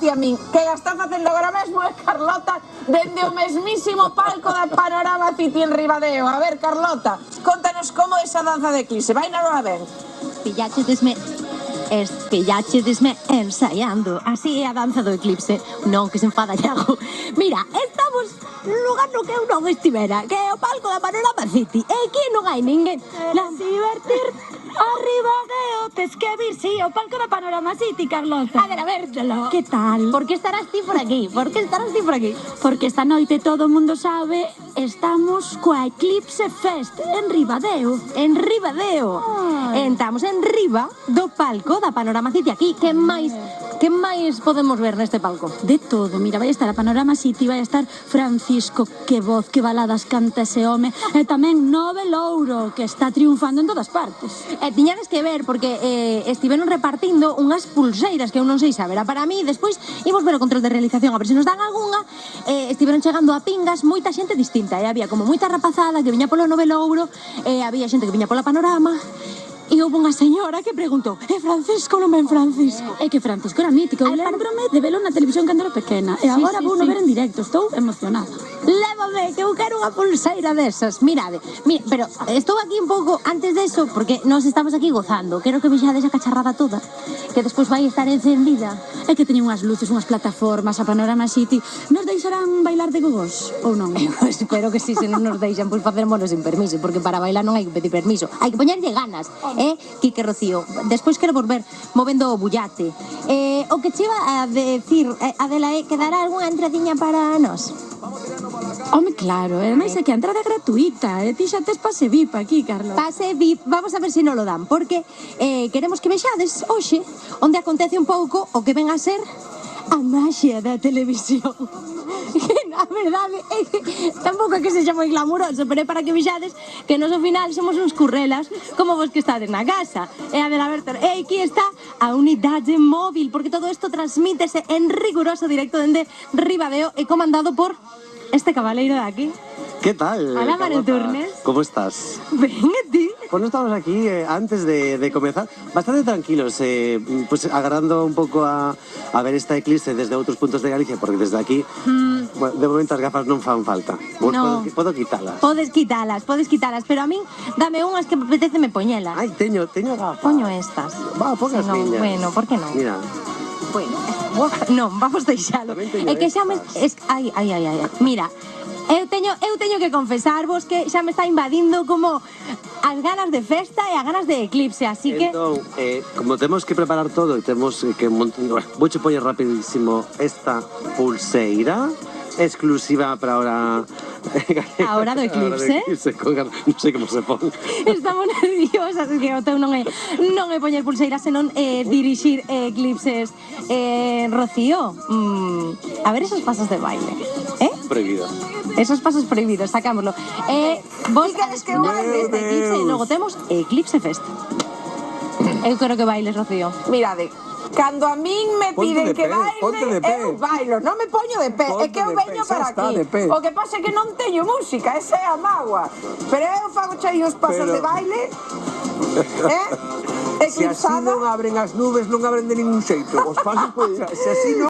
ti a min, que a está facendo agora mesmo é Carlota dende o mesmísimo palco da Panorama City en Ribadeo. A ver, Carlota, contanos como é esa danza de eclipse, vai na a ver. Pilláchedesme ensaiando. Así é a danza do eclipse. Non, que se enfada Iago. Mira, estamos nun lugar no que eu non estivera, que é o palco da Panorama City. E aquí non hai ninguén. Queres divertir? Arriba deo, tes que vir, sí, o palco da Panorama City, Carlota. A vérselo. Que tal? Por que estarás ti por aquí? Porque esta noite todo o mundo sabe, estamos coa Eclipse Fest en Ribadeo. En Ribadeo. Estamos en riba do palco da Panorama City aquí. Que máis podemos ver neste palco? De todo, mira, vai estar a Panorama City, vai estar Francisco, que voz, que baladas canta ese home, e tamén Nove Louro, que está triunfando en todas partes. Tiñades que ver, porque estiveron repartindo unhas pulseiras que eu non sei se haberá para mí. Despois imos ver o control de realización, a ver se nos dan algunha. Estiveron chegando a pingas moita xente distinta, había como moita rapazada que viña polo Nove Louro, había xente que viña pola Panorama. E houve unha señora que preguntou: é Francisco, non ven Francisco? É que Francisco era mítico, eu lembrome de velo na televisión cando era pequena, e agora vou no ver en directo, estou emocionada. Lévame, que eu quero unha pulseira desas. Mirade, pero estou aquí un pouco antes deso, porque nós estamos aquí gozando. Quero que vexades a cacharrada toda, que despois vai estar encendida. É que teñen unhas luces, unhas plataformas, a Panorama City. Nos deixarán bailar de gogós, ou non? Espero que si, se non nos deixan, pois facémonos sin permiso, porque para bailar non hai que pedir permiso, hai que poñerlle ganas. Quique Rocío, despois quero volver movendo o bullate. O que che iba a decir, Adela, que dará algunha entradiña para nós? Home, claro, ademais é que a entrada é gratuita, ti xa tes pase VIP aquí, Carlos. Pase VIP, vamos a ver se non lo dan, porque queremos que vexades hoxe onde acontece un pouco o que ven a ser a maxia da televisión. A verdade é que tampouco é que sexa moi glamuroso, pero é para que vexades que nos ao final somos uns currelas como vos que estades na casa. E a ver, aquí está a unidade móvil, porque todo isto transmítese en riguroso directo dende Ribadeo e comandado por este cabaleiro de aquí. ¿Qué tal? Hola, Manu Turnes. ¿Cómo estás? Ben, e ti? Pues no estamos aquí antes de comenzar, bastante tranquilos, pues agarrando un poco a ver esta eclipse desde otros puntos de Galicia, porque desde aquí, bueno, de momento as gafas non fan falta. No. Podo quitalas. Podes quitalas, pero a min dame unhas que me apetece me poñelas. Ai, teño gafas. Poño estas. Va, pongas no, miñas. Bueno, por que non? Mira. Bueno, non, vamos deixalo. É que xa me... Ai. Mira, eu teño que confesarvos que xa me está invadindo como as ganas de festa e as ganas de eclipse, así que... Entón, como temos que preparar todo e temos que... Vouche poñer rapidísimo esta pulseira exclusiva para ahora... A hora do eclipse? Non sei como se pon. Estamos nerviosas, es que o teu non é poñer pulseiras, senón dirixir eclipses. Rocío, a ver esos pasos de baile, Prohibido. Esos pasos prohibidos, sacámoslo. Vos queres que eu baile? este eclipse e logo temos Eclipse Fest. Eu quero que bailes, Rocío. Mirade, cando a min me piden que baile, eu bailo, non me poño de pé, é que eu veño para aquí. O que pasa é que non teño música, esa é a mágoa. Pero eu fago chai os pasos de baile, Se así non abren as nubes, non abren de ningún xeito. Os pasos, se así non...